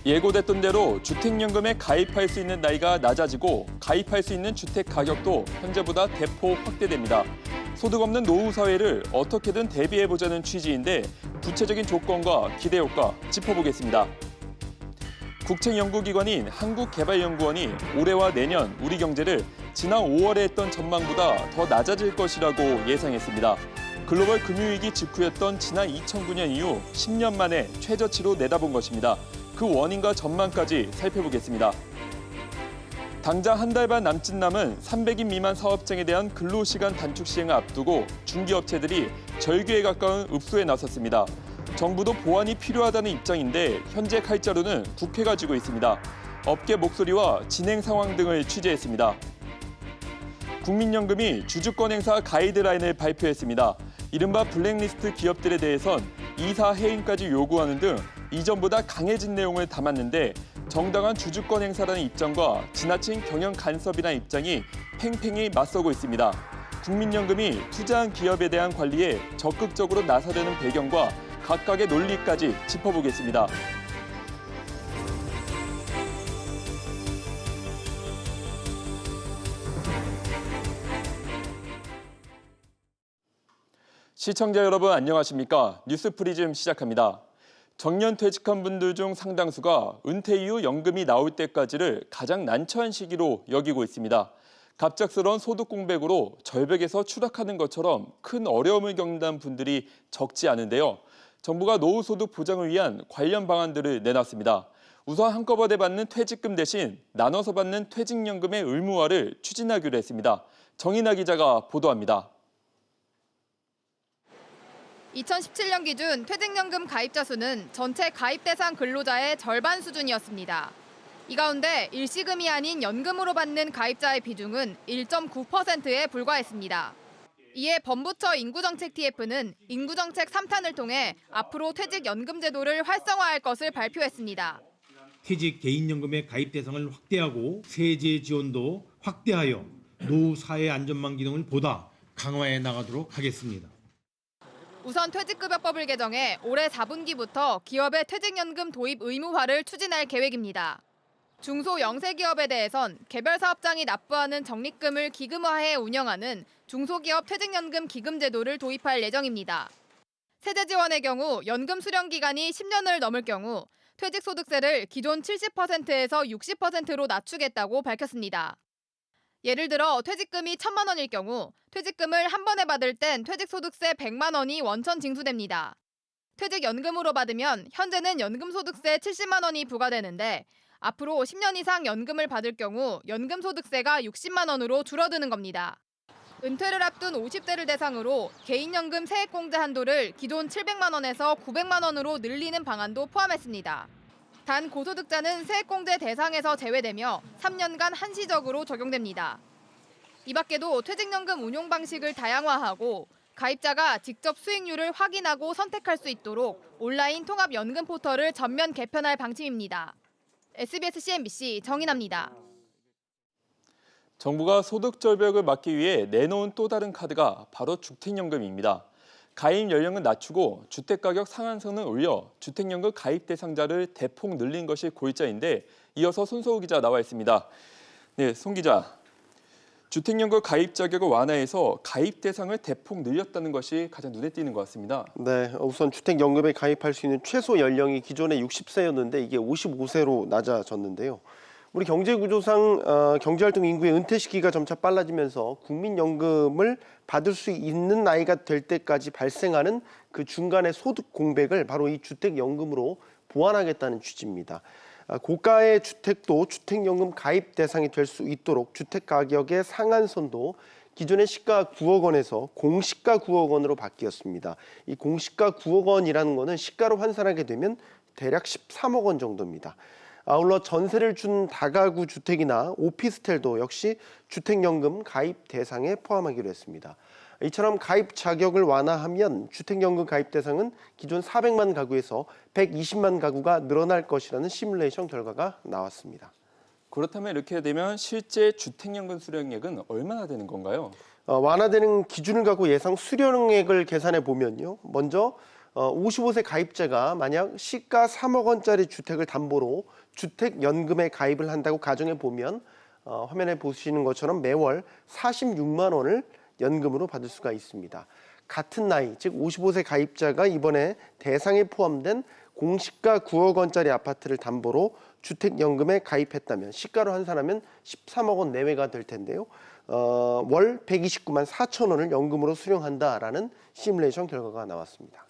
예고됐던 대로 주택연금에 가입할 수 있는 나이가 낮아지고 가입할 수 있는 주택 가격도 현재보다 대폭 확대됩니다. 소득 없는 노후 사회를 어떻게든 대비해보자는 취지인데 구체적인 조건과 기대 효과 짚어보겠습니다. 국책연구기관인 한국개발연구원이 올해와 내년 우리 경제를 지난 5월에 했던 전망보다 더 낮아질 것이라고 예상했습니다. 글로벌 금융위기 직후였던 지난 2009년 이후 10년 만에 최저치로 내다본 것입니다. 그 원인과 전망까지 살펴보겠습니다. 당장 한 달 반 남짓 남은 300인 미만 사업장에 대한 근로시간 단축 시행을 앞두고 중개업체들이 절규에 가까운 읍소에 나섰습니다. 정부도 보완이 필요하다는 입장인데 현재 칼자루는 국회가 쥐고 있습니다. 업계 목소리와 진행 상황 등을 취재했습니다. 국민연금이 주주권 행사 가이드라인을 발표했습니다. 이른바 블랙리스트 기업들에 대해선 이사 해임까지 요구하는 등 이전보다 강해진 내용을 담았는데 정당한 주주권 행사라는 입장과 지나친 경영 간섭이라는 입장이 팽팽히 맞서고 있습니다. 국민연금이 투자한 기업에 대한 관리에 적극적으로 나서려는 배경과 각각의 논리까지 짚어보겠습니다. 시청자 여러분 안녕하십니까? 뉴스프리즘 시작합니다. 정년 퇴직한 분들 중 상당수가 은퇴 이후 연금이 나올 때까지를 가장 난처한 시기로 여기고 있습니다. 갑작스러운 소득 공백으로 절벽에서 추락하는 것처럼 큰 어려움을 겪는 분들이 적지 않은데요. 정부가 노후 소득 보장을 위한 관련 방안들을 내놨습니다. 우선 한꺼번에 받는 퇴직금 대신 나눠서 받는 퇴직연금의 의무화를 추진하기로 했습니다. 정인아 기자가 보도합니다. 2017년 기준 퇴직연금 가입자 수는 전체 가입 대상 근로자의 절반 수준이었습니다. 이 가운데 일시금이 아닌 연금으로 받는 가입자의 비중은 1.9%에 불과했습니다. 이에 범부처 인구정책 TF는 인구정책 3탄을 통해 앞으로 퇴직연금 제도를 활성화할 것을 발표했습니다. 퇴직 개인연금의 가입 대상을 확대하고 세제 지원도 확대하여 노후 사회 안전망 기능을 보다 강화해 나가도록 하겠습니다. 우선 퇴직급여법을 개정해 올해 4분기부터 기업의 퇴직연금 도입 의무화를 추진할 계획입니다. 중소 영세기업에 대해선 개별 사업장이 납부하는 적립금을 기금화해 운영하는 중소기업 퇴직연금 기금제도를 도입할 예정입니다. 세제 지원의 경우 연금 수령 기간이 10년을 넘을 경우 퇴직소득세를 기존 70%에서 60%로 낮추겠다고 밝혔습니다. 예를 들어 퇴직금이 1,000만 원일 경우 퇴직금을 한 번에 받을 땐 퇴직소득세 100만 원이 원천 징수됩니다. 퇴직연금으로 받으면 현재는 연금소득세 70만 원이 부과되는데 앞으로 10년 이상 연금을 받을 경우 연금소득세가 60만 원으로 줄어드는 겁니다. 은퇴를 앞둔 50대를 대상으로 개인연금 세액공제 한도를 기존 700만 원에서 900만 원으로 늘리는 방안도 포함했습니다. 단 고소득자는 세액공제 대상에서 제외되며 3년간 한시적으로 적용됩니다. 이 밖에도 퇴직연금 운용 방식을 다양화하고 가입자가 직접 수익률을 확인하고 선택할 수 있도록 온라인 통합연금 포털을 전면 개편할 방침입니다. SBS CNBC 정인아입니다. 정부가 소득 절벽을 막기 위해 내놓은 또 다른 카드가 바로 주택연금입니다. 가입 연령은 낮추고 주택가격 상한선을 올려 주택연금 가입 대상자를 대폭 늘린 것이 골자인데 이어서 손소우 기자 나와 있습니다. 네, 손 기자. 주택연금 가입 자격을 완화해서 가입 대상을 대폭 늘렸다는 것이 가장 눈에 띄는 것 같습니다. 네, 우선 주택연금에 가입할 수 있는 최소 연령이 기존에 60세였는데 이게 55세로 낮아졌는데요. 우리 경제구조상 경제활동 인구의 은퇴 시기가 점차 빨라지면서 국민연금을 받을 수 있는 나이가 될 때까지 발생하는 그 중간의 소득 공백을 바로 이 주택연금으로 보완하겠다는 취지입니다. 고가의 주택도 주택연금 가입 대상이 될 수 있도록 주택가격의 상한선도 기존의 시가 9억 원에서 공시가 9억 원으로 바뀌었습니다. 이 공시가 9억 원이라는 거는 시가로 환산하게 되면 대략 13억 원 정도입니다. 아울러 전세를 준 다가구 주택이나 오피스텔도 역시 주택연금 가입 대상에 포함하기로 했습니다. 이처럼 가입 자격을 완화하면 주택연금 가입 대상은 기존 400만 가구에서 120만 가구가 늘어날 것이라는 시뮬레이션 결과가 나왔습니다. 그렇다면 이렇게 되면 실제 주택연금 수령액은 얼마나 되는 건가요? 완화되는 기준을 갖고 예상 수령액을 계산해 보면요. 먼저 55세 가입자가 만약 시가 3억 원짜리 주택을 담보로 주택연금에 가입을 한다고 가정해 보면 화면에 보시는 것처럼 매월 46만 원을 연금으로 받을 수가 있습니다. 같은 나이, 즉 55세 가입자가 이번에 대상에 포함된 공시가 9억 원짜리 아파트를 담보로 주택연금에 가입했다면 시가로 환산하면 13억 원 내외가 될 텐데요. 월 129만 4천 원을 연금으로 수령한다라는 시뮬레이션 결과가 나왔습니다.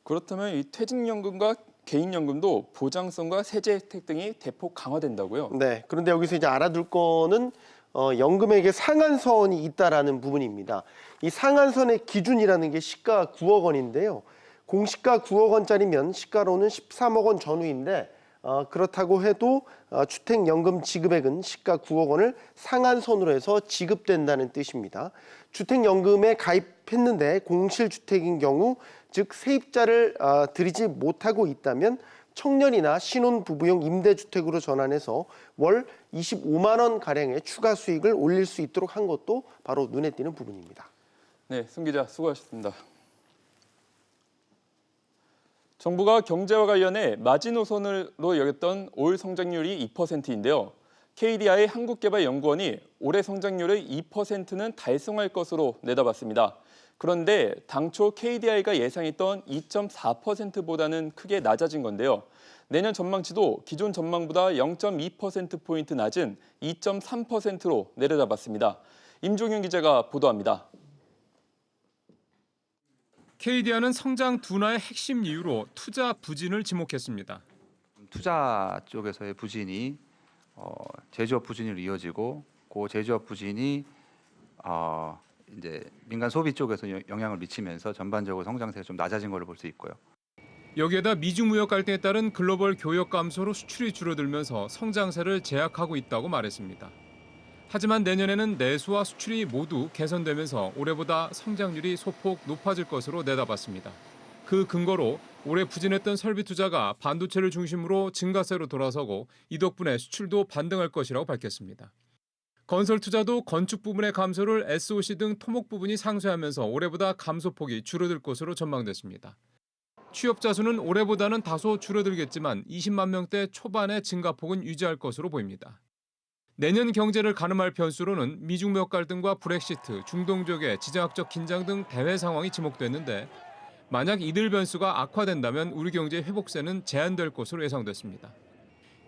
그렇다면 이 퇴직연금과 개인연금도 보장성과 세제 혜택 등이 대폭 강화된다고요? 네. 그런데 여기서 이제 알아둘 거는 연금액의 상한선이 있다라는 부분입니다. 이 상한선의 기준이라는 게 시가 9억 원인데요. 공시가 9억 원짜리면 시가로는 13억 원 전후인데 그렇다고 해도 주택연금 지급액은 시가 9억 원을 상한선으로 해서 지급된다는 뜻입니다. 주택연금에 가입했는데 공실주택인 경우 즉 세입자를 들이지 못하고 있다면 청년이나 신혼부부용 임대주택으로 전환해서 월 25만 원 가량의 추가 수익을 올릴 수 있도록 한 것도 바로 눈에 띄는 부분입니다. 네, 손 기자 수고하셨습니다. 정부가 경제와 관련해 마지노선으로 여겼던 올 성장률이 2%인데요. KDI 한국개발연구원이 올해 성장률을 2%는 달성할 것으로 내다봤습니다. 그런데 당초 KDI가 예상했던 2.4%보다는 크게 낮아진 건데요. 내년 전망치도 기존 전망보다 0.2%포인트 낮은 2.3%로 내려잡았습니다. 임종윤 기자가 보도합니다. KDI는 성장 둔화의 핵심 이유로 투자 부진을 지목했습니다. 투자 쪽에서의 부진이 제조업 부진으로 이어지고 그 제조업 부진이 이제 민간 소비 쪽에서 영향을 미치면서 전반적으로 성장세가 좀 낮아진 걸로 볼 수 있고요. 여기에다 미중 무역 갈등에 따른 글로벌 교역 감소로 수출이 줄어들면서 성장세를 제약하고 있다고 말했습니다. 하지만 내년에는 내수와 수출이 모두 개선되면서 올해보다 성장률이 소폭 높아질 것으로 내다봤습니다. 그 근거로 올해 부진했던 설비 투자가 반도체를 중심으로 증가세로 돌아서고 이 덕분에 수출도 반등할 것이라고 밝혔습니다. 건설 투자도 건축 부분의 감소를 SOC 등 토목 부분이 상쇄하면서 올해보다 감소폭이 줄어들 것으로 전망됐습니다. 취업자 수는 올해보다는 다소 줄어들겠지만 20만 명대 초반의 증가폭은 유지할 것으로 보입니다. 내년 경제를 가늠할 변수로는 미중 무역 갈등과 브렉시트, 중동 지역의 지정학적 긴장 등 대외 상황이 지목됐는데 만약 이들 변수가 악화된다면 우리 경제 회복세는 제한될 것으로 예상됐습니다.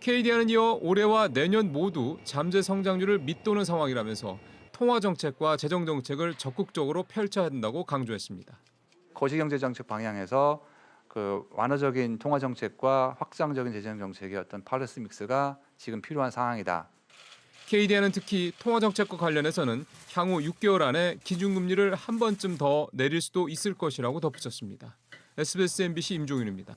KDI는 이어 올해와 내년 모두 잠재 성장률을 밑도는 상황이라면서 통화 정책과 재정 정책을 적극적으로 펼쳐야 한다고 강조했습니다. 거시경제 정책 방향에서 그 완화적인 통화 정책과 확장적인 재정 정책의 어떤 밸런스 믹스가 지금 필요한 상황이다. KDI는 특히 통화 정책과 관련해서는 향후 6개월 안에 기준금리를 한 번쯤 더 내릴 수도 있을 것이라고 덧붙였습니다. SBS MBC 임종윤입니다.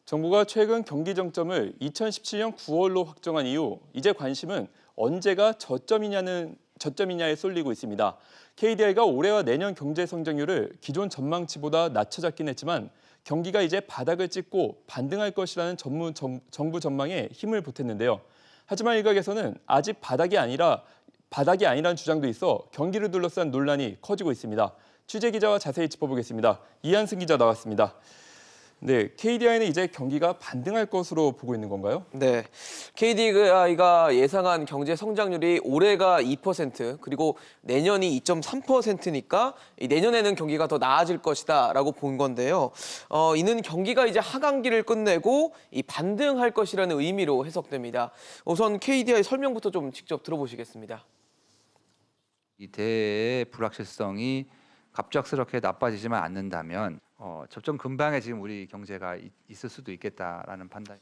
정부가 최근 경기 정점을 2017년 9월로 확정한 이후 이제 관심은 언제가 저점이냐에 쏠리고 있습니다. KDI가 올해와 내년 경제 성장률을 기존 전망치보다 낮춰 잡긴 했지만 경기가 이제 바닥을 찍고 반등할 것이라는 정부 전망에 힘을 보탰는데요. 하지만 일각에서는 아직 바닥이 아니라는 주장도 있어 경기를 둘러싼 논란이 커지고 있습니다. 취재 기자와 자세히 짚어보겠습니다. 이한승 기자 나왔습니다. 네, KDI는 이제 경기가 반등할 것으로 보고 있는 건가요? 네, KDI가 예상한 경제 성장률이 올해가 2% 그리고 내년이 2.3%니까 내년에는 경기가 더 나아질 것이다라고 본 건데요. 이는 경기가 이제 하강기를 끝내고 반등할 것이라는 의미로 해석됩니다. 우선 KDI 설명부터 좀 직접 들어보시겠습니다. 이 대의 불확실성이 갑작스럽게 나빠지지만 않는다면 접점 근방에 지금 우리 경제가 있을 수도 있겠다라는 판단.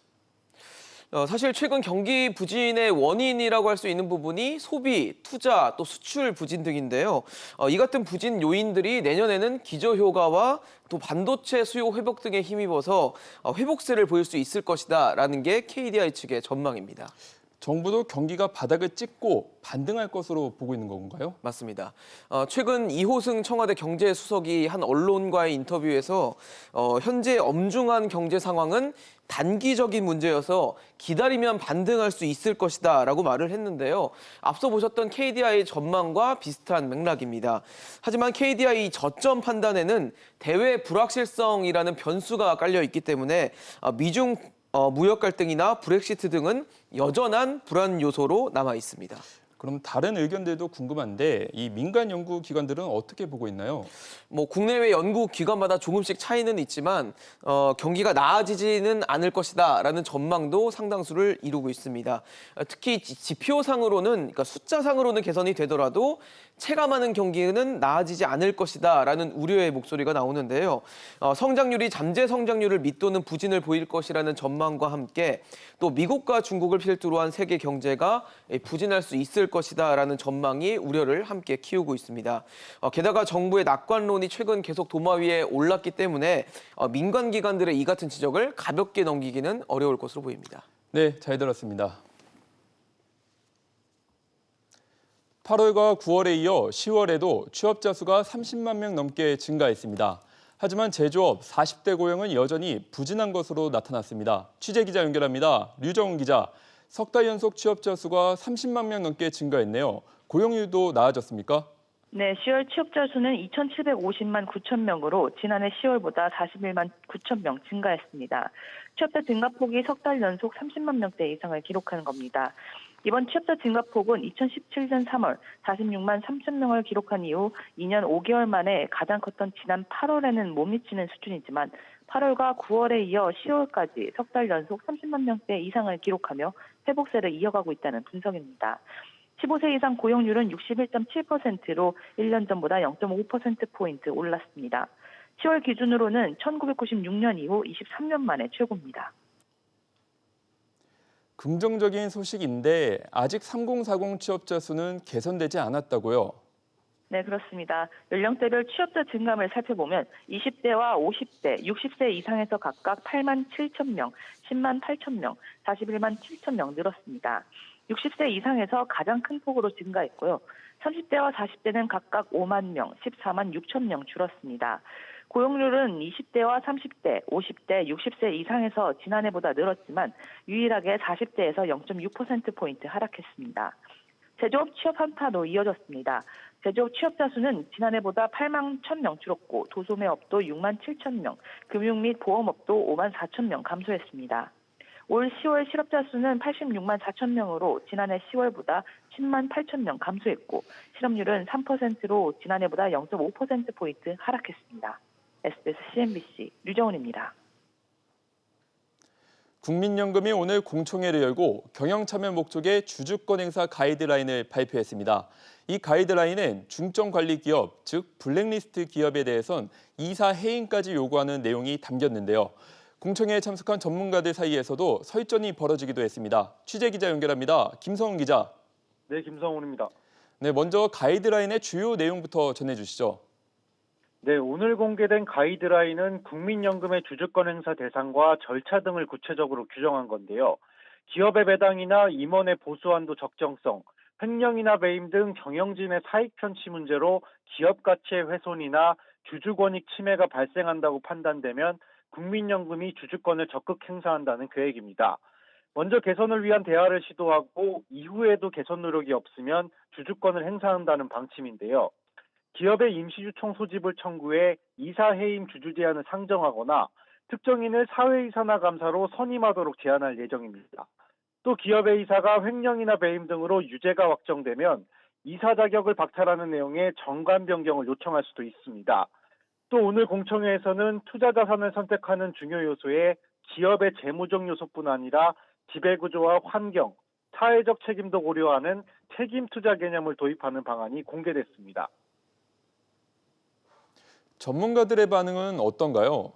사실 최근 경기 부진의 원인이라고 할 수 있는 부분이 소비, 투자, 또 수출 부진 등인데요. 이 같은 부진 요인들이 내년에는 기저효과와 또 반도체 수요 회복 등에 힘입어서 회복세를 보일 수 있을 것이다라는 게 KDI 측의 전망입니다. 정부도 경기가 바닥을 찍고 반등할 것으로 보고 있는 건가요? 맞습니다. 최근 이호승 청와대 경제수석이 한 언론과의 인터뷰에서 현재 엄중한 경제 상황은 단기적인 문제여서 기다리면 반등할 수 있을 것이다라고 말을 했는데요. 앞서 보셨던 KDI 전망과 비슷한 맥락입니다. 하지만 KDI 저점 판단에는 대외 불확실성이라는 변수가 깔려 있기 때문에 미중 무역 갈등이나 브렉시트 등은 여전한 불안 요소로 남아 있습니다. 그럼 다른 의견들도 궁금한데 이 민간 연구 기관들은 어떻게 보고 있나요? 국내외 연구 기관마다 조금씩 차이는 있지만 경기가 나아지지는 않을 것이다라는 전망도 상당수를 이루고 있습니다. 특히 지표상으로는, 그러니까 숫자상으로는 개선이 되더라도 체감하는 경기는 나아지지 않을 것이다라는 우려의 목소리가 나오는데요. 성장률이 잠재 성장률을 밑도는 부진을 보일 것이라는 전망과 함께 또 미국과 중국을 필두로 한 세계 경제가 부진할 수 있을 것이다라는 전망이 우려를 함께 키우고 있습니다. 게다가 정부의 낙관론이 최근 계속 도마 위에 올랐기 때문에 민간 기관들의 이 같은 지적을 가볍게 넘기기는 어려울 것으로 보입니다. 네, 잘 들었습니다. 8월과 9월에 이어 10월에도 취업자 수가 30만 명 넘게 증가했습니다. 하지만 제조업 40대 고용은 여전히 부진한 것으로 나타났습니다. 취재기자 연결합니다. 류정훈 기자, 석 달 연속 취업자 수가 30만 명 넘게 증가했네요. 고용률도 나아졌습니까? 네, 10월 취업자 수는 2,750만 9천 명으로 지난해 10월보다 41만 9천 명 증가했습니다. 취업자 증가폭이 석 달 연속 30만 명대 이상을 기록한 겁니다. 이번 취업자 증가폭은 2017년 3월 46만 3천 명을 기록한 이후 2년 5개월 만에 가장 컸던 지난 8월에는 못 미치는 수준이지만 8월과 9월에 이어 10월까지 석 달 연속 30만 명대 이상을 기록하며 회복세를 이어가고 있다는 분석입니다. 15세 이상 고용률은 61.7%로 1년 전보다 0.5%포인트 올랐습니다. 10월 기준으로는 1996년 이후 23년 만에 최고입니다. 긍정적인 소식인데 아직 3040 취업자 수는 개선되지 않았다고요? 네, 그렇습니다. 연령대별 취업자 증감을 살펴보면 20대와 50대, 60세 이상에서 각각 8만 7천 명, 10만 8천 명, 41만 7천 명 늘었습니다. 60세 이상에서 가장 큰 폭으로 증가했고요. 30대와 40대는 각각 5만 명, 14만 6천 명 줄었습니다. 고용률은 20대와 30대, 50대, 60세 이상에서 지난해보다 늘었지만 유일하게 40대에서 0.6%포인트 하락했습니다. 제조업 취업 한파도 이어졌습니다. 제조업 취업자 수는 지난해보다 8만 1천 명 줄었고 도소매업도 6만 7천 명, 금융 및 보험업도 5만 4천 명 감소했습니다. 올 10월 실업자 수는 86만 4천 명으로 지난해 10월보다 10만 8천 명 감소했고 실업률은 3%로 지난해보다 0.5%포인트 하락했습니다. SBS CNBC 류정훈입니다. 국민연금이 오늘 공청회를 열고 경영참여 목적의 주주권 행사 가이드라인을 발표했습니다. 이 가이드라인은 중점관리기업, 즉 블랙리스트 기업에 대해선 이사 해임까지 요구하는 내용이 담겼는데요. 공청회에 참석한 전문가들 사이에서도 설전이 벌어지기도 했습니다. 취재기자 연결합니다. 김성훈 기자. 네, 김성훈입니다. 네, 먼저 가이드라인의 주요 내용부터 전해주시죠. 네, 오늘 공개된 가이드라인은 국민연금의 주주권 행사 대상과 절차 등을 구체적으로 규정한 건데요. 기업의 배당이나 임원의 보수한도 적정성, 횡령이나 배임 등 경영진의 사익 편취 문제로 기업 가치의 훼손이나 주주권익 침해가 발생한다고 판단되면 국민연금이 주주권을 적극 행사한다는 계획입니다. 먼저 개선을 위한 대화를 시도하고 이후에도 개선 노력이 없으면 주주권을 행사한다는 방침인데요. 기업의 임시주총 소집을 청구해 이사 해임 주주 제한을 상정하거나 특정인을 사회이사나 감사로 선임하도록 제한할 예정입니다. 또 기업의 이사가 횡령이나 배임 등으로 유죄가 확정되면 이사 자격을 박탈하는 내용의 정관 변경을 요청할 수도 있습니다. 또 오늘 공청회에서는 투자 자산을 선택하는 중요 요소에 기업의 재무적 요소뿐 아니라 지배구조와 환경, 사회적 책임도 고려하는 책임 투자 개념을 도입하는 방안이 공개됐습니다. 전문가들의 반응은 어떤가요?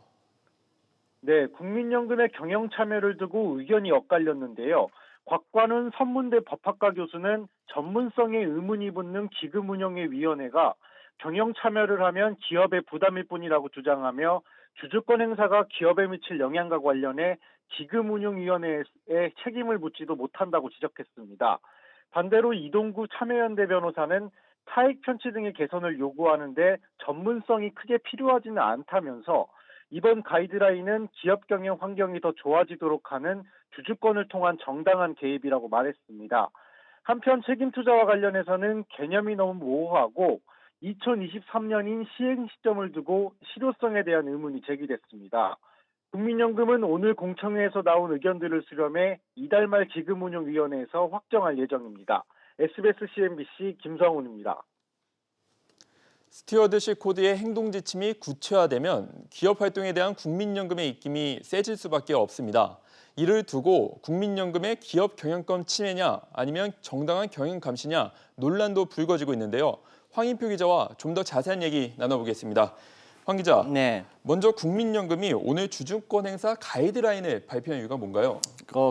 네, 국민연금의 경영 참여를 두고 의견이 엇갈렸는데요. 곽관훈 선문대 법학과 교수는 전문성에 의문이 붙는 기금운용위원회가 경영 참여를 하면 기업의 부담일 뿐이라고 주장하며 주주권 행사가 기업에 미칠 영향과 관련해 기금운용위원회에 책임을 묻지도 못한다고 지적했습니다. 반대로 이동구 참여연대 변호사는 타익 편취 등의 개선을 요구하는데 전문성이 크게 필요하지는 않다면서 이번 가이드라인은 기업 경영 환경이 더 좋아지도록 하는 주주권을 통한 정당한 개입이라고 말했습니다. 한편 책임 투자와 관련해서는 개념이 너무 모호하고 2023년인 시행 시점을 두고 실효성에 대한 의문이 제기됐습니다. 국민연금은 오늘 공청회에서 나온 의견들을 수렴해 이달 말 기금운용위원회에서 확정할 예정입니다. SBS CNBC 김성훈입니다. 스튜어드십 코드의 행동 지침이 구체화되면 기업 활동에 대한 국민연금의 입김이 세질 수밖에 없습니다. 이를 두고 국민연금의 기업 경영권 침해냐 아니면 정당한 경영 감시냐 논란도 불거지고 있는데요. 황인표 기자와 좀 더 자세한 얘기 나눠보겠습니다. 황 기자, 네. 먼저 국민연금이 오늘 주주권 행사 가이드라인을 발표한 이유가 뭔가요?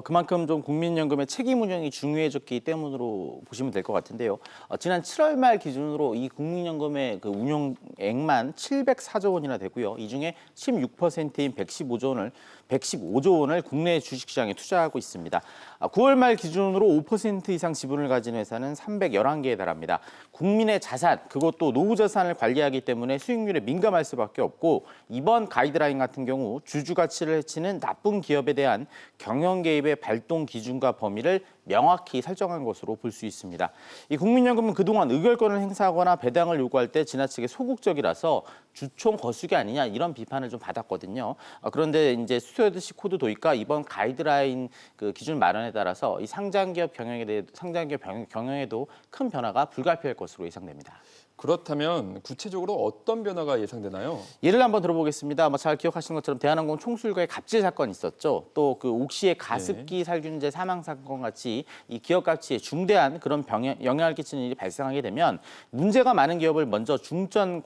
그만큼 좀 국민연금의 책임 운영이 중요해졌기 때문으로 보시면 될 것 같은데요. 지난 7월 말 기준으로 이 국민연금의 그 운용액만 704조 원이나 되고요. 이 중에 16%인 115조 원을 국내 주식시장에 투자하고 있습니다. 9월 말 기준으로 5% 이상 지분을 가진 회사는 311개에 달합니다. 국민의 자산, 그것도 노후 자산을 관리하기 때문에 수익률에 민감할 수밖에 없고 이번 가이드라인 같은 경우 주주 가치를 해치는 나쁜 기업에 대한 경영 개입의 발동 기준과 범위를 명확히 설정한 것으로 볼 수 있습니다. 이 국민연금은 그동안 의결권을 행사하거나 배당을 요구할 때 지나치게 소극적이라서 주총 거수기 아니냐 이런 비판을 좀 받았거든요. 그런데 이제 스튜어드십 코드 도입과 이번 가이드라인 그 기준 마련에 따라서 이 상장기업 경영에도 큰 변화가 불가피할 것으로 예상됩니다. 그렇다면 구체적으로 어떤 변화가 예상되나요? 예를 한번 들어보겠습니다. 잘 기억하시는 것처럼 대한항공 총수일가의 갑질 사건이 있었죠. 또 그 옥시의 가습기 살균제 사망 사건 같이 이 기업 가치에 중대한 그런 영향을 끼치는 일이 발생하게 되면 문제가 많은 기업을 먼저 중점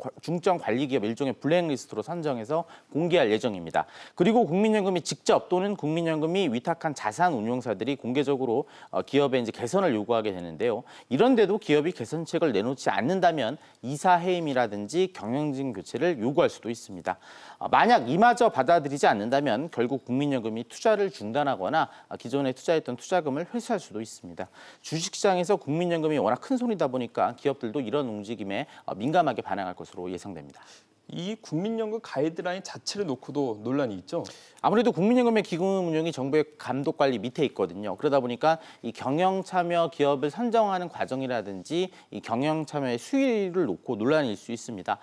관리 기업 일종의 블랙리스트로 선정해서 공개할 예정입니다. 그리고 국민연금이 직접 또는 국민연금이 위탁한 자산 운용사들이 공개적으로 기업에 이제 개선을 요구하게 되는데요. 이런데도 기업이 개선책을 내놓지 않는다면 이사 해임이라든지 경영진 교체를 요구할 수도 있습니다. 만약 이마저 받아들이지 않는다면 결국 국민연금이 투자를 중단하거나 기존에 투자했던 투자금을 회수할 수도 있습니다. 주식시장에서 국민연금이 워낙 큰 손이다 보니까 기업들도 이런 움직임에 민감하게 반응할 것으로 예상됩니다. 이 국민연금 가이드라인 자체를 놓고도 논란이 있죠? 아무래도 국민연금의 기금 운용이 정부의 감독 관리 밑에 있거든요. 그러다 보니까 이 경영 참여 기업을 선정하는 과정이라든지 이 경영 참여의 수위를 놓고 논란일 수 있습니다.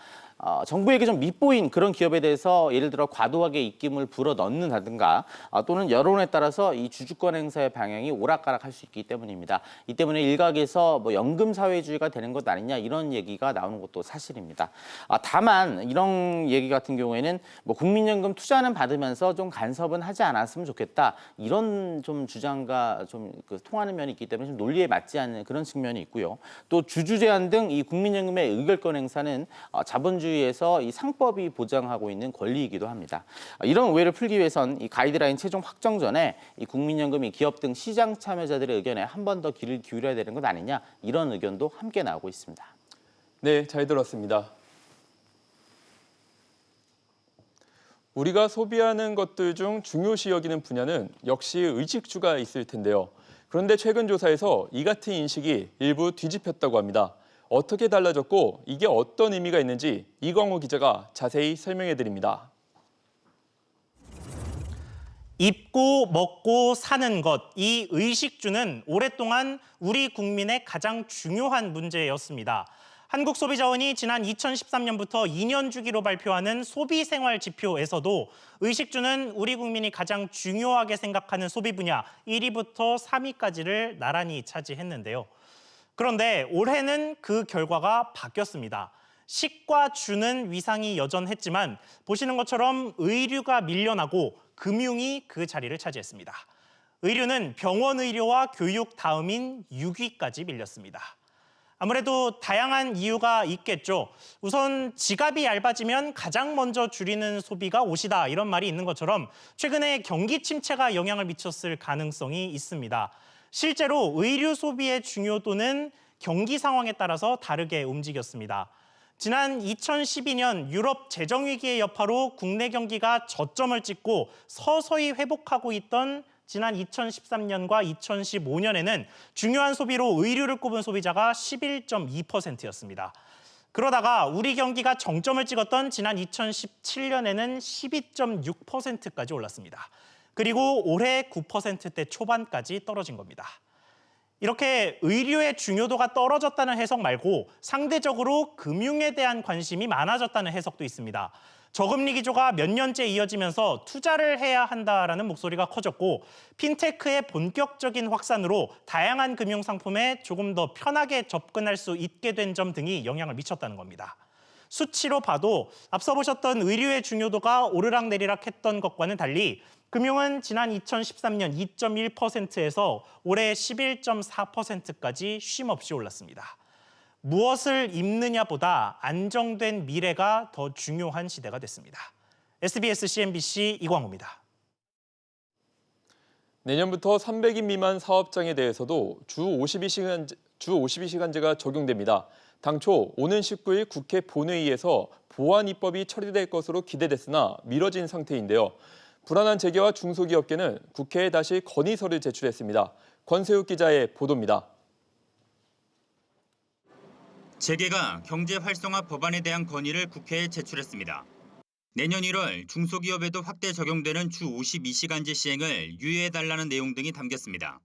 정부에게 좀 밉보인 그런 기업에 대해서 예를 들어 과도하게 입김을 불어넣는다든가 또는 여론에 따라서 이 주주권 행사의 방향이 오락가락할 수 있기 때문입니다. 이 때문에 일각에서 연금 사회주의가 되는 것 아니냐 이런 얘기가 나오는 것도 사실입니다. 다만 이런 얘기 같은 경우에는 국민연금 투자는 받으면서 좀 간섭은 하지 않았으면 좋겠다 이런 좀 주장과 좀 통하는 면이 있기 때문에 좀 논리에 맞지 않는 그런 측면이 있고요. 또 주주 제한 등 이 국민연금의 의결권 행사는 자본주의에서 이 상법이 보장하고 있는 권리이기도 합니다. 이런 오해를 풀기 위해선 이 가이드라인 최종 확정 전에 이 국민연금이 기업 등 시장 참여자들의 의견에 한 번 더 귀를 기울여야 되는 것 아니냐 이런 의견도 함께 나오고 있습니다. 네, 잘 들었습니다. 우리가 소비하는 것들 중 중요시 여기는 분야는 역시 의식주가 있을 텐데요. 그런데 최근 조사에서 이 같은 인식이 일부 뒤집혔다고 합니다. 어떻게 달라졌고 이게 어떤 의미가 있는지 이광호 기자가 자세히 설명해 드립니다. 입고 먹고 사는 것, 이 의식주는 오랫동안 우리 국민의 가장 중요한 문제였습니다. 한국소비자원이 지난 2013년부터 2년 주기로 발표하는 소비생활지표에서도 의식주는 우리 국민이 가장 중요하게 생각하는 소비 분야 1위부터 3위까지를 나란히 차지했는데요. 그런데 올해는 그 결과가 바뀌었습니다. 식과 주는 위상이 여전했지만 보시는 것처럼 의류가 밀려나고 금융이 그 자리를 차지했습니다. 의류는 병원 의료와 교육 다음인 6위까지 밀렸습니다. 아무래도 다양한 이유가 있겠죠. 우선 지갑이 얇아지면 가장 먼저 줄이는 소비가 옷이다 이런 말이 있는 것처럼 최근에 경기 침체가 영향을 미쳤을 가능성이 있습니다. 실제로 의류 소비의 중요도는 경기 상황에 따라서 다르게 움직였습니다. 지난 2012년 유럽 재정위기의 여파로 국내 경기가 저점을 찍고 서서히 회복하고 있던 지난 2013년과 2015년에는 중요한 소비로 의류를 꼽은 소비자가 11.2%였습니다. 그러다가 우리 경기가 정점을 찍었던 지난 2017년에는 12.6%까지 올랐습니다. 그리고 올해 9%대 초반까지 떨어진 겁니다. 이렇게 의류의 중요도가 떨어졌다는 해석 말고 상대적으로 금융에 대한 관심이 많아졌다는 해석도 있습니다. 저금리 기조가 몇 년째 이어지면서 투자를 해야 한다라는 목소리가 커졌고 핀테크의 본격적인 확산으로 다양한 금융 상품에 조금 더 편하게 접근할 수 있게 된 점 등이 영향을 미쳤다는 겁니다. 수치로 봐도 앞서 보셨던 의류의 중요도가 오르락내리락 했던 것과는 달리 금융은 지난 2013년 2.1%에서 올해 11.4%까지 쉼없이 올랐습니다. 무엇을 입느냐보다 안정된 미래가 더 중요한 시대가 됐습니다. SBS CNBC 이광호입니다. 내년부터 300인 미만 사업장에 대해서도 주 52시간제가 적용됩니다. 당초 오는 19일 국회 본회의에서 보안 입법이 처리될 것으로 기대됐으나 미뤄진 상태인데요. 불안한 재계와 중소기업계는 국회에 다시 건의서를 제출했습니다. 권세욱 기자의 보도입니다. 재계가 경제 활성화 법안에 대한 건의를 국회에 제출했습니다. 내년 1월 중소기업에도 확대 적용되는 주 52시간제 시행을 유예해달라는 내용 등이 담겼습니다.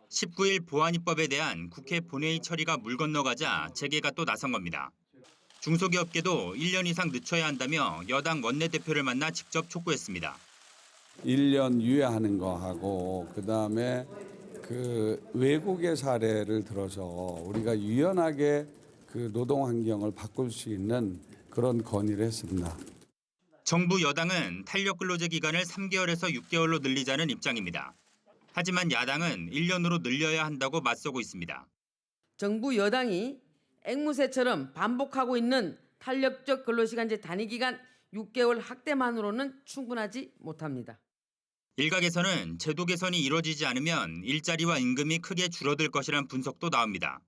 19일 보안 입법에 대한 국회 본회의 처리가 물 건너가자 재계가 또 나선 겁니다. 중소기업계도 1년 이상 늦춰야 한다며 여당 원내대표를 만나 직접 촉구했습니다. 1년 유예하는 거하고 그다음에 외국의 사례를 들어서 우리가 유연하게 노동 환경을 바꿀 수 있는 그런 건의를 했습니다. 정부 여당은 탄력 근로제 기간을 3개월에서 6개월로 늘리자는 입장입니다. 하지만 야당은 1년으로 늘려야 한다고 맞서고 있습니다. 정부 여당이 앵무새처럼 반복하고 있는 탄력적 근로시간제 단위기간 6개월 확대만으로는 충분하지 못합니다. 일각에서는 제도 개선이 이뤄지지 않으면 일자리와 임금이 크게 줄어들 것이란 분석도 나옵니다.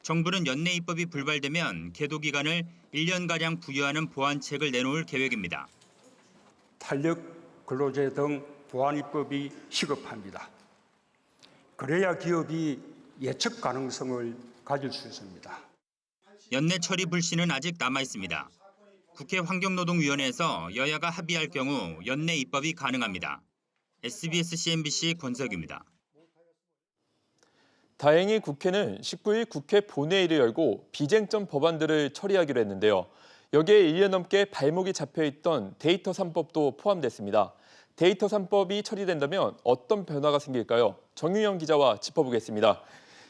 정부는 연내 입법이 불발되면 계도 기간을 1년가량 부여하는 보완책을 내놓을 계획입니다. 탄력 근로제 등 보완 입법이 시급합니다. 그래야 기업이 예측 가능성을 가질 수 있습니다. 연내 처리 불씨는 아직 남아 있습니다. 국회 환경노동위원회에서 여야가 합의할 경우 연내 입법이 가능합니다. SBS CNBC 권석입니다. 다행히 국회는 19일 국회 본회의를 열고 비쟁점 법안들을 처리하기로 했는데요. 여기에 1년 넘게 발목이 잡혀있던 데이터 3법도 포함됐습니다. 데이터 3법이 처리된다면 어떤 변화가 생길까요? 정유영 기자와 짚어보겠습니다.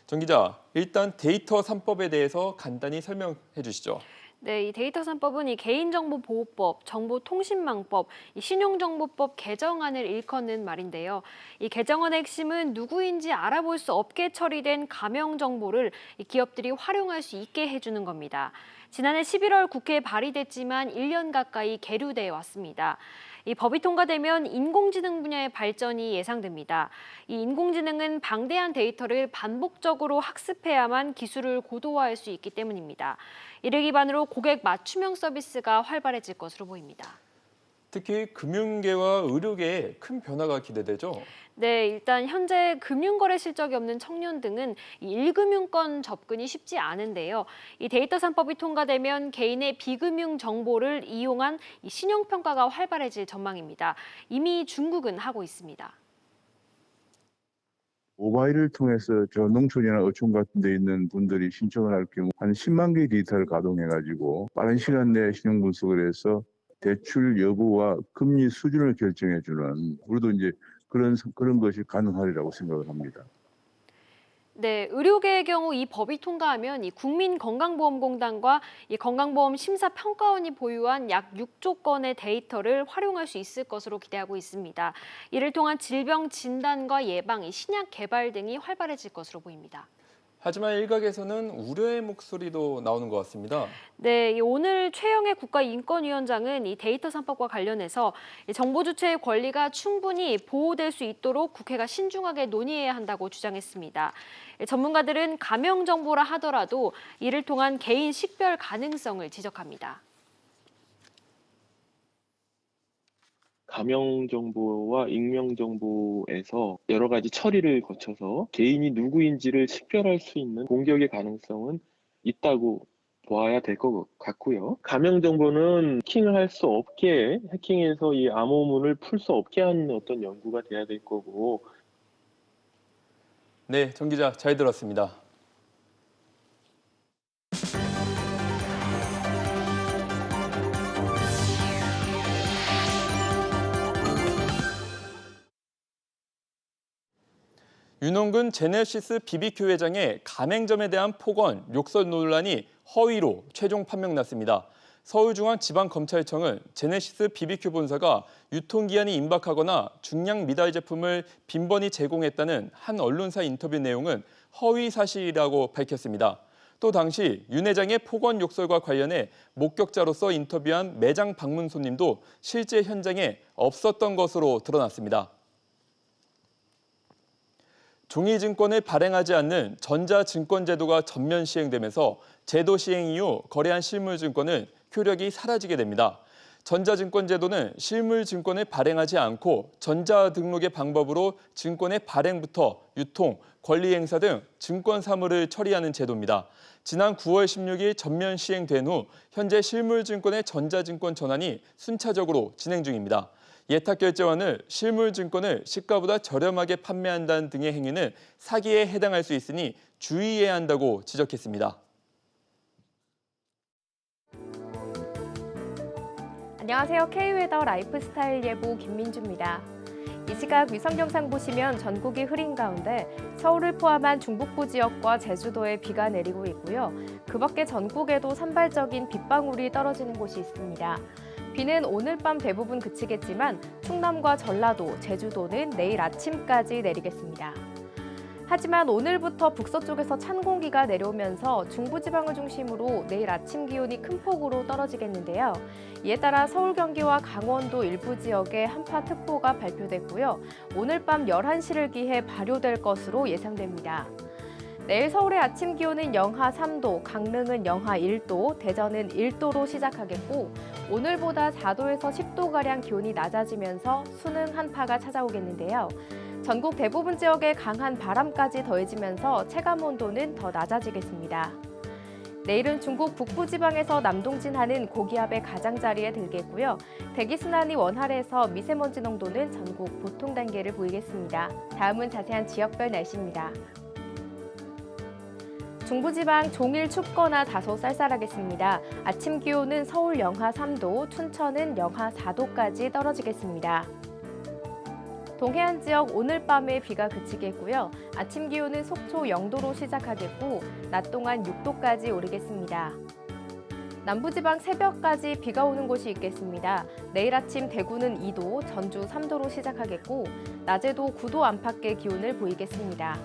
정 기자, 일단 데이터 3법에 대해서 간단히 설명해 주시죠. 네, 이 데이터 3법은 이 개인정보보호법, 정보통신망법, 이 신용정보법 개정안을 일컫는 말인데요. 이 개정안의 핵심은 누구인지 알아볼 수 없게 처리된 가명 정보를 이 기업들이 활용할 수 있게 해주는 겁니다. 지난해 11월 국회에 발의됐지만 1년 가까이 계류돼 왔습니다. 이 법이 통과되면 인공지능 분야의 발전이 예상됩니다. 이 인공지능은 방대한 데이터를 반복적으로 학습해야만 기술을 고도화할 수 있기 때문입니다. 이를 기반으로 고객 맞춤형 서비스가 활발해질 것으로 보입니다. 특히 금융계와 의료계에 큰 변화가 기대되죠? 네, 일단 현재 금융거래 실적이 없는 청년 등은 이 1금융권 접근이 쉽지 않은데요. 이 데이터 3법이 통과되면 개인의 비금융 정보를 이용한 이 신용평가가 활발해질 전망입니다. 이미 중국은 하고 있습니다. 모바일을 통해서 저 농촌이나 어촌 같은 데 있는 분들이 신청을 할 경우 한 10만 개의 데이터를 가동해가지고 빠른 시간 내에 신용 분석을 해서 대출 여부와 금리 수준을 결정해주는 우리도 이제 그런 것이 가능하리라고 생각을 합니다. 네, 의료계의 경우 이 법이 통과하면 이 국민건강보험공단과 이 건강보험심사평가원이 보유한 약 6조 건의 데이터를 활용할 수 있을 것으로 기대하고 있습니다. 이를 통한 질병 진단과 예방, 이 신약 개발 등이 활발해질 것으로 보입니다. 하지만 일각에서는 우려의 목소리도 나오는 것 같습니다. 네, 오늘 최영애 국가인권위원장은 이 데이터 3법과 관련해서 정보 주체의 권리가 충분히 보호될 수 있도록 국회가 신중하게 논의해야 한다고 주장했습니다. 전문가들은 가명 정보라 하더라도 이를 통한 개인 식별 가능성을 지적합니다. 가명 정보와 익명 정보에서 여러 가지 처리를 거쳐서 개인이 누구인지를 식별할 수 있는 공격의 가능성은 있다고 보아야 될 것 같고요. 가명 정보는 해킹을 할 수 없게, 해킹해서 이 암호문을 풀 수 없게 하는 어떤 연구가 돼야 될 거고. 네, 정 기자 잘 들었습니다. 윤홍근 제네시스 BBQ 회장의 가맹점에 대한 폭언, 욕설 논란이 허위로 최종 판명났습니다. 서울중앙지방검찰청은 제네시스 BBQ 본사가 유통기한이 임박하거나 중량 미달 제품을 빈번히 제공했다는 한 언론사 인터뷰 내용은 허위 사실이라고 밝혔습니다. 또 당시 윤 회장의 폭언 욕설과 관련해 목격자로서 인터뷰한 매장 방문 손님도 실제 현장에 없었던 것으로 드러났습니다. 종이증권을 발행하지 않는 전자증권제도가 전면 시행되면서 제도 시행 이후 거래한 실물증권은 효력이 사라지게 됩니다. 전자증권제도는 실물증권을 발행하지 않고 전자등록의 방법으로 증권의 발행부터 유통, 권리행사 등 증권 사무를 처리하는 제도입니다. 지난 9월 16일 전면 시행된 후 현재 실물증권의 전자증권 전환이 순차적으로 진행 중입니다. 예탁결제원을 실물증권을 시가보다 저렴하게 판매한다는 등의 행위는 사기에 해당할 수 있으니 주의해야 한다고 지적했습니다. 안녕하세요. K웨더 라이프스타일 예보 김민주입니다. 이 시각 위성 영상 보시면 전국이 흐린 가운데 서울을 포함한 중북부 지역과 제주도에 비가 내리고 있고요. 그 밖에 전국에도 산발적인 빗방울이 떨어지는 곳이 있습니다. 비는 오늘 밤 대부분 그치겠지만 충남과 전라도, 제주도는 내일 아침까지 내리겠습니다. 하지만 오늘부터 북서쪽에서 찬 공기가 내려오면서 중부지방을 중심으로 내일 아침 기온이 큰 폭으로 떨어지겠는데요. 이에 따라 서울, 경기와 강원도 일부 지역에 한파특보가 발표됐고요. 오늘 밤 11시를 기해 발효될 것으로 예상됩니다. 내일 서울의 아침 기온은 영하 3도, 강릉은 영하 1도, 대전은 1도로 시작하겠고 오늘보다 4도에서 10도가량 기온이 낮아지면서 수능 한파가 찾아오겠는데요. 전국 대부분 지역에 강한 바람까지 더해지면서 체감온도는 더 낮아지겠습니다. 내일은 중국 북부지방에서 남동진하는 고기압의 가장자리에 들겠고요. 대기순환이 원활해서 미세먼지 농도는 전국 보통 단계를 보이겠습니다. 다음은 자세한 지역별 날씨입니다. 중부지방 종일 춥거나 다소 쌀쌀하겠습니다. 아침 기온은 서울 영하 3도, 춘천은 영하 4도까지 떨어지겠습니다. 동해안 지역 오늘 밤에 비가 그치겠고요. 아침 기온은 속초 0도로 시작하겠고 낮 동안 6도까지 오르겠습니다. 남부지방 새벽까지 비가 오는 곳이 있겠습니다. 내일 아침 대구는 2도, 전주 3도로 시작하겠고 낮에도 9도 안팎의 기온을 보이겠습니다.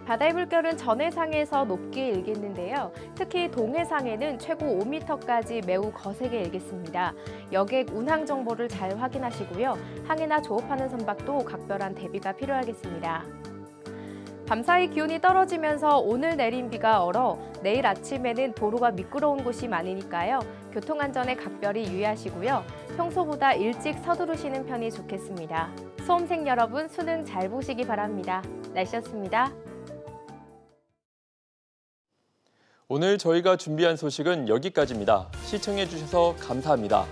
바다의 물결은 전 해상에서 높게 일겠는데요. 특히 동해상에는 최고 5m까지 매우 거세게 일겠습니다. 여객 운항 정보를 잘 확인하시고요. 항해나 조업하는 선박도 각별한 대비가 필요하겠습니다. 밤사이 기온이 떨어지면서 오늘 내린 비가 얼어 내일 아침에는 도로가 미끄러운 곳이 많으니까요. 교통안전에 각별히 유의하시고요. 평소보다 일찍 서두르시는 편이 좋겠습니다. 수험생 여러분 수능 잘 보시기 바랍니다. 날씨였습니다. 오늘 저희가 준비한 소식은 여기까지입니다. 시청해주셔서 감사합니다.